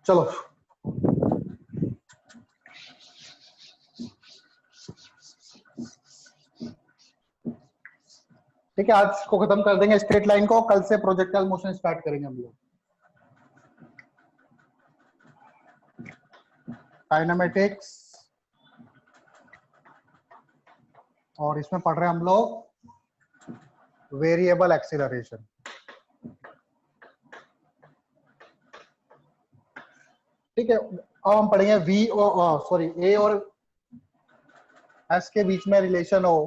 चलो ठीक है, आज को खत्म कर देंगे स्ट्रेट लाइन को, कल से प्रोजेक्टाइल मोशन स्टार्ट करेंगे हम लोग। काइनेमेटिक्स, और इसमें पढ़ रहे हैं हम लोग वेरिएबल एक्सीलरेशन। ठीक है, अब हम पढ़ेंगे वी और ए और एस के बीच में रिलेशन हो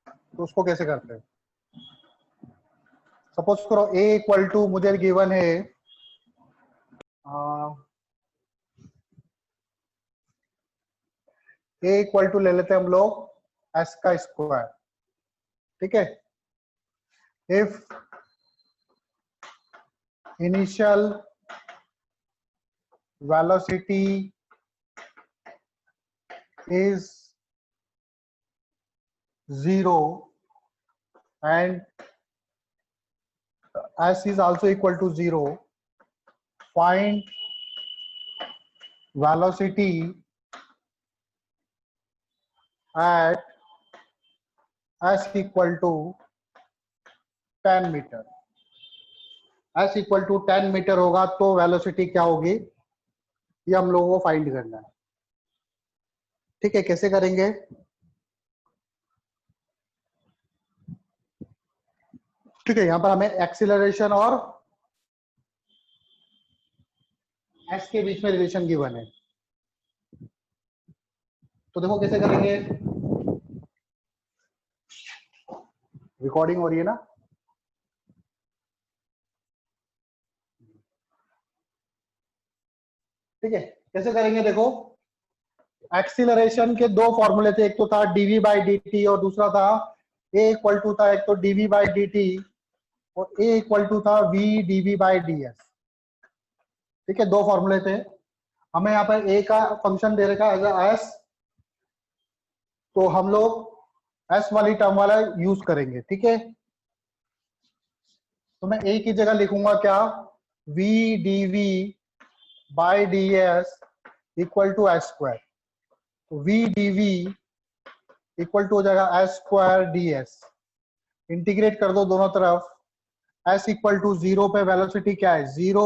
तो उसको कैसे करते हैं। सपोज करो ए इक्वल टू, मुझे गिवन है ए इक्वल टू ले लेते हैं हम लोग एस का स्क्वायर। ठीक है, if initial velocity is 0 and s is also equal to 0, find velocity at s equal to 10 मीटर। s equal to 10 मीटर होगा तो वेलोसिटी क्या होगी, ये हम लोगों को फाइंड करना है। ठीक है, कैसे करेंगे? ठीक है, यहां पर हमें एक्सीलरेशन और एस के बीच में रिलेशन गिवन है, तो देखो कैसे करेंगे। रिकॉर्डिंग हो रही है ना? ठीक है, कैसे करेंगे देखो। एक्सीलरेशन के दो फॉर्मूले थे, एक तो था dv बाई dt और दूसरा था a इक्वल टू था, एक तो dv बाई dt और a इक्वल टू था v dv बाई ds। ठीक है, दो फॉर्मूले थे। हमें यहाँ पर a का फंक्शन दे रखा है एज s, तो हम लोग s वाली टर्म वाला यूज करेंगे। ठीक है, तो मैं a की जगह लिखूंगा क्या, v dv by ds equal to S square. तो v dv इक्वल टू हो जाएगा एस स्क्वायर ds। इंटीग्रेट कर दो दोनों तरफ। s इक्वल टू 0 पे वेलोसिटी क्या है, 0।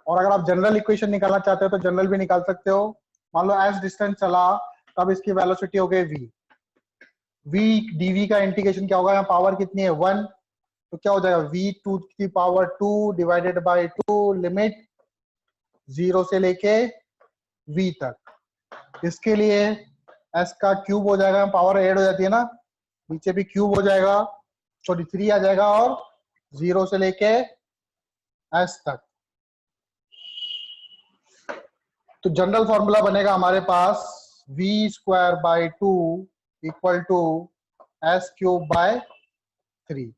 और अगर आप जनरल इक्वेशन निकालना चाहते हो तो जनरल भी निकाल सकते हो। मान लो s डिस्टेंस चला तब इसकी वेलोसिटी हो गई v। v dv का इंटीग्रेशन क्या होगा, यहाँ पावर कितनी है 1, तो क्या हो जाएगा v टू की पावर 2 डिवाइडेड बाई 2 लिमिट 0 से लेके v तक। इसके लिए s का क्यूब हो जाएगा, पावर ऐड हो जाती है ना, नीचे भी क्यूब हो जाएगा, सॉरी 3 आ जाएगा और 0 से लेके s तक। तो जनरल फॉर्मूला बनेगा हमारे पास v square by 2 equal to S cube by 3।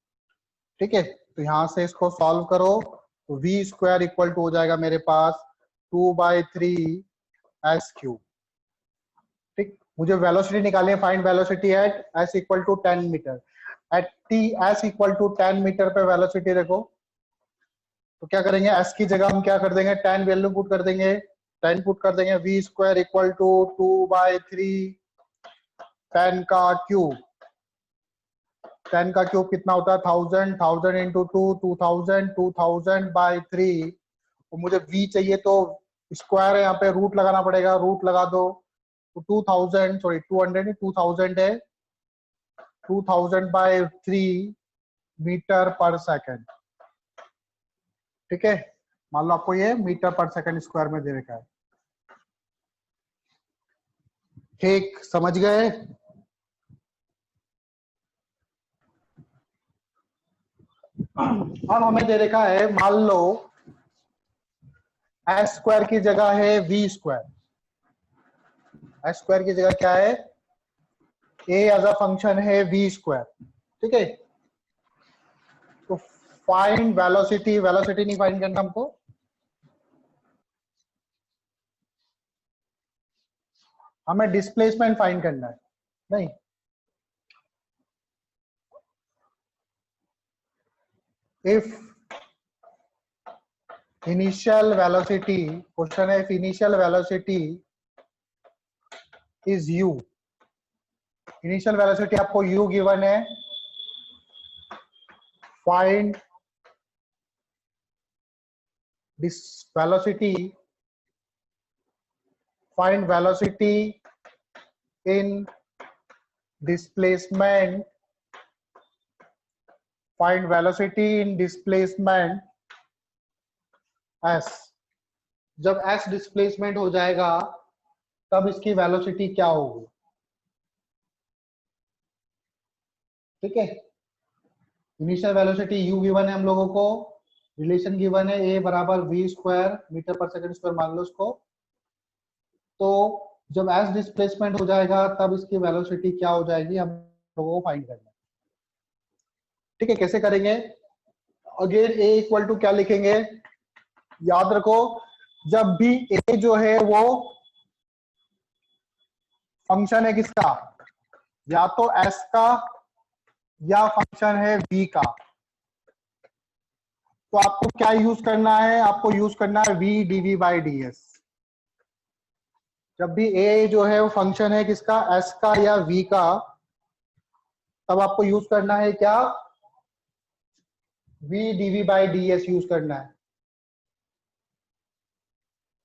ठीक है, तो यहां से इसको सॉल्व करो तो v स्क्वायर इक्वल टू हो जाएगा मेरे पास 2 बाई 3 एस क्यूब। ठीक, मुझे वेलोसिटी निकालनी है, find velocity at s equal to 10 मीटर। At t s equal to 10 मीटर पे वेलोसिटी देखो, तो क्या करेंगे, s की जगह हम क्या कर देंगे, 10 वैल्यू पुट कर देंगे, 10 पुट कर देंगे, v square equal to 2 by 3 10 का क्यूब। 10 का क्यूब कितना होता है 1000, 1000 इंटू 2 2000, 2000 बाई 3। और मुझे v चाहिए तो स्क्वायर है, यहाँ पे रूट लगाना पड़ेगा, रूट लगा दो तो 2000, सॉरी 200 2000 है, 2000 बाई 3 मीटर पर सेकंड। ठीक है, मान लो आपको ये मीटर पर सेकंड स्क्वायर में दे रखा है। ठीक, समझ गए? अब हमें दे रखा है, मान लो एस स्क्वायर की जगह है वी स्क्वायर। एस स्क्वायर की जगह क्या है, ए एज अ फंक्शन है वी स्क्वायर। ठीक है, तो फाइंड वेलोसिटी, वेलोसिटी नहीं फाइंड करना हमको, हमें डिस्प्लेसमेंट फाइंड करना है। नहीं, इफ इनिशियल वेलोसिटी, क्वेश्चन है, initial velocity is u, initial velocity आपको u गिवन है, find this velocity, find velocity in displacement, find velocity in displacement s, जब s डिस्प्लेसमेंट हो जाएगा तब इसकी वेलोसिटी क्या होगी, ठीक है। इनिशियल वेलोसिटी u गिवन है हम लोगों को, रिलेशन गिवन है a बराबर v स्क्वायर मीटर पर सेकंड स्क्वायर मान लो उसको, तो जब s डिस्प्लेसमेंट हो जाएगा तब इसकी वेलोसिटी क्या हो जाएगी हम लोगों को फाइंड करना है, ठीक है। कैसे करेंगे, अगेन a इक्वल टू क्या लिखेंगे, याद रखो जब भी a जो है वो फंक्शन है किसका, या तो s का या फंक्शन है v का, तो आपको क्या यूज करना है, आपको यूज करना है v dv बाई ds। जब भी a जो है वो फंक्शन है किसका, s का या v का, तब आपको यूज करना है क्या, v dv by ds use करना है,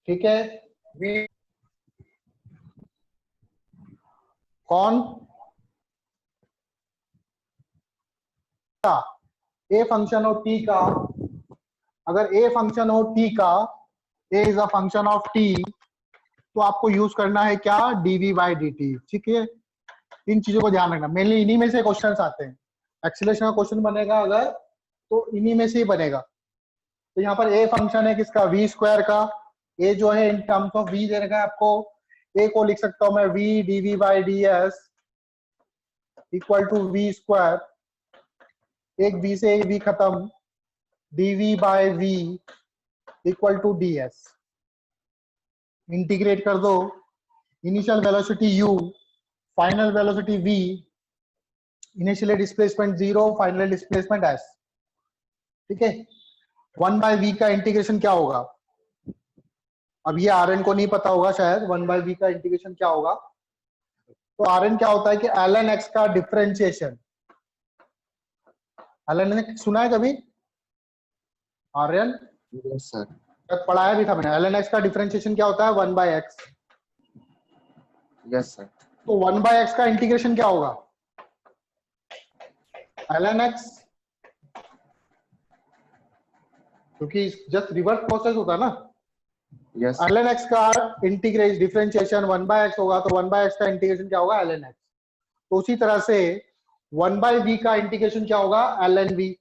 ठीक है। v कौन, a फंक्शन हो t का, अगर a फंक्शन हो t का, a is a function of t, तो आपको यूज करना है क्या, dv बाई dt, ठीक है। इन चीजों को ध्यान रखना, मेनली इन्हीं में से क्वेश्चंस आते हैं, एक्सीलरेशन का क्वेश्चन बनेगा अगर तो इन्हीं में से ही बनेगा। तो यहाँ पर a फंक्शन है किसका, v स्क्वायर का, a जो है इन टर्म्स ऑफ v दे रखा है आपको, a को लिख सकता हूं मैं v dv by ds equal to v square, एक v से एक v खत्म, dv by v equal to ds, integrate कर दो, initial velocity u, final velocity v, initial displacement 0, final displacement s, ठीक है। 1 बाय v का इंटीग्रेशन क्या होगा, अब ये Rn को नहीं पता होगा शायद, 1 बाय v का इंटीग्रेशन क्या होगा, तो Rn क्या होता है कि ln x का डिफरेंशिएशन, ln x सुना है कभी Rn? यस सर, पढ़ाया भी था मैंने, ln x का डिफरेंशिएशन क्या होता है, 1 बाय x, यस सर। तो 1 बाय x का इंटीग्रेशन क्या होगा, ln x, क्योंकि जस्ट रिवर्स प्रोसेस होता है ना, यस ln x का इंटीग्रेशन डिफरेंशिएशन 1 बाय x होगा, तो 1 बाय x का इंटीग्रेशन क्या होगा, ln x। तो उसी तरह से 1 बाय v का इंटीग्रेशन क्या होगा, ln v,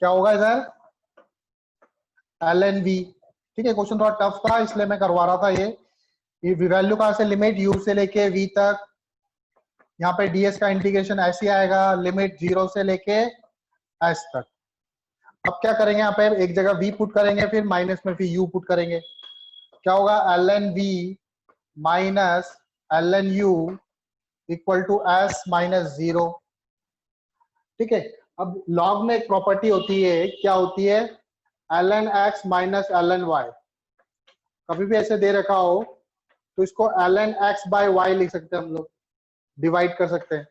क्या होगा सर, ln v, ठीक है। क्वेश्चन थोड़ा टफ था इसलिए मैं करवा रहा था ये वैल्यू कहां से, लिमिट u से लेके v तक, यहाँ पे ds का इंटीग्रेशन ऐसे ही आएगा, लिमिट 0 से लेके s तक। अब क्या करेंगे, यहाँ पे एक जगह v पुट करेंगे, फिर माइनस में फिर u पुट करेंगे, क्या होगा, ln v minus ln u equal to s minus 0, ठीक है। अब लॉग में एक प्रॉपर्टी होती है, क्या होती है, ln x minus ln y, कभी भी ऐसे दे रखा हो तो इसको ln x बाय y लिख सकते हैं हम लोग, डिवाइड कर सकते हैं,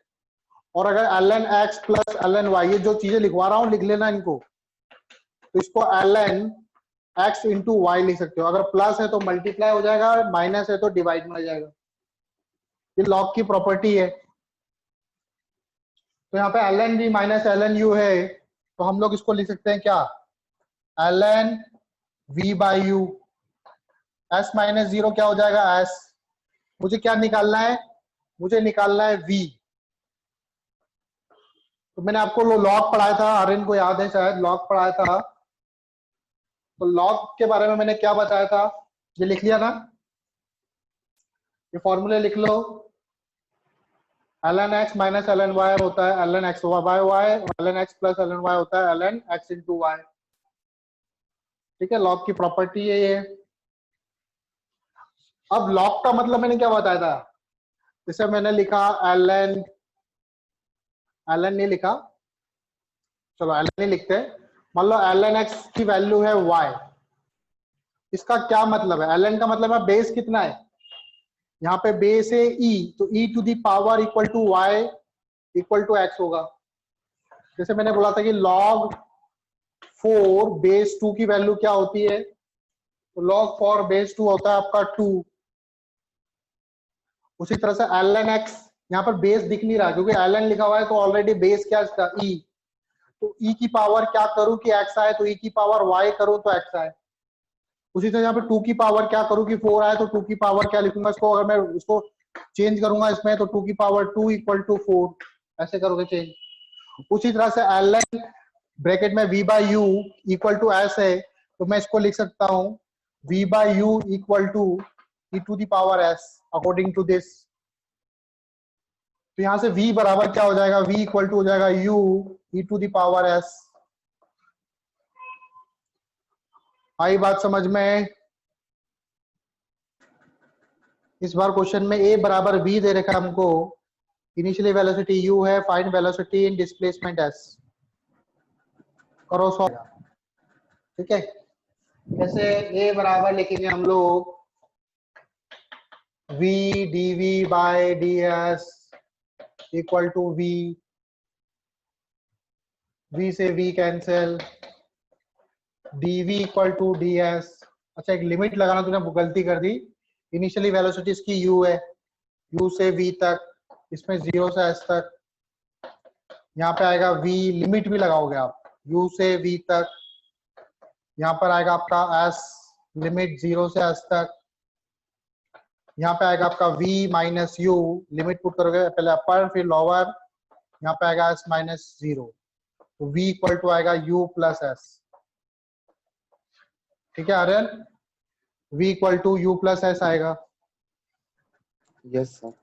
और अगर ln x plus ln y, ये जो चीजें लिखवा रहा हूं लिख लेना इनको, तो इसको ln x इंटू वाई लिख सकते हो, अगर प्लस है तो मल्टीप्लाई हो जाएगा, माइनस है तो डिवाइड में आ जाएगा, ये लॉग की प्रॉपर्टी है। तो यहाँ पे ln v minus ln u है, तो हम लोग इसको लिख सकते हैं क्या, ln v by u, s minus 0 क्या हो जाएगा, s, मुझे क्या निकालना है, मुझे निकालना है v, तो मैंने आपको लॉग पढ़ाया था, Rn को याद है शायद, लॉग पढ़ाया था, तो लॉग के बारे में मैंने क्या बताया था, ये लिख लिया ना, ये फॉर्मूले लिख लो, ln x minus ln y होता है ln x by y, ln x plus ln y होता है ln x इंटू y, ठीक है। लॉग की प्रॉपर्टी है ये। अब लॉग का मतलब मैंने क्या बताया था, जैसे मैंने लिखा ln नहीं लिखा, चलो ln नहीं लिखते, मान लो ln x की वैल्यू है y, इसका क्या मतलब है? ln का मतलब है बेस कितना है, यहाँ पे बेस है e, तो e to the power equal to y equal to x होगा। जैसे मैंने बोला था कि log 4 बेस 2 की वैल्यू क्या होती है, तो log 4 बेस 2 होता है आपका 2। उसी तरह से ln x, यहाँ पर बेस दिख नहीं रहा क्योंकि ln लिखा हुआ है, तो ऑलरेडी बेस क्या है इसका e, तो e की पावर क्या करूं कि x आए, तो e की पावर y करूं तो x आए। उसी तरह यहाँ पे 2 की पावर क्या करूं कि 4 आए, तो 2 की पावर क्या लिखूंगा इसको, अगर मैं उसको चेंज करूंगा इसमें, तो 2 की पावर 2 इक्वल टू 4 ऐसे करोगे चेंज। उसी तरह से ln ब्रैकेट में v by U equal to s है, तो मैं इसको लिख सकता हूं v by U equal to e to the power s according to this. तो यहां से v बराबर क्या हो जाएगा, v इक्वल टू हो जाएगा u e to the power s। आई बात समझ में? इस बार क्वेश्चन में a बराबर v दे रखा है हमको, इनिशियली वेलोसिटी u है, find velocity in displacement s। करो सॉल्व, ठीक है। जैसे a बराबर लिखेंगे हम लोग v dv by ds equal to v से v cancel, dv equal to ds। अच्छा एक लिमिट लगाना तूने गलती कर दी, इनिशियली वेलोसिटी इसकी u है, u से v तक, इसमें 0 से s तक, यहाँ पे आएगा v, लिमिट भी लगाओगे आप u से v तक, यहाँ पर आएगा आपका s लिमिट 0 से s तक, यहाँ पे आएगा आपका v minus you, limit put करोगे पहले अपर फिर लोअर, यहाँ पे आएगा s माइनस 0, तो v इक्वल टू आएगा u प्लस s। ठीक है Aryan, v equal to u plus s आएगा। Yes, sir.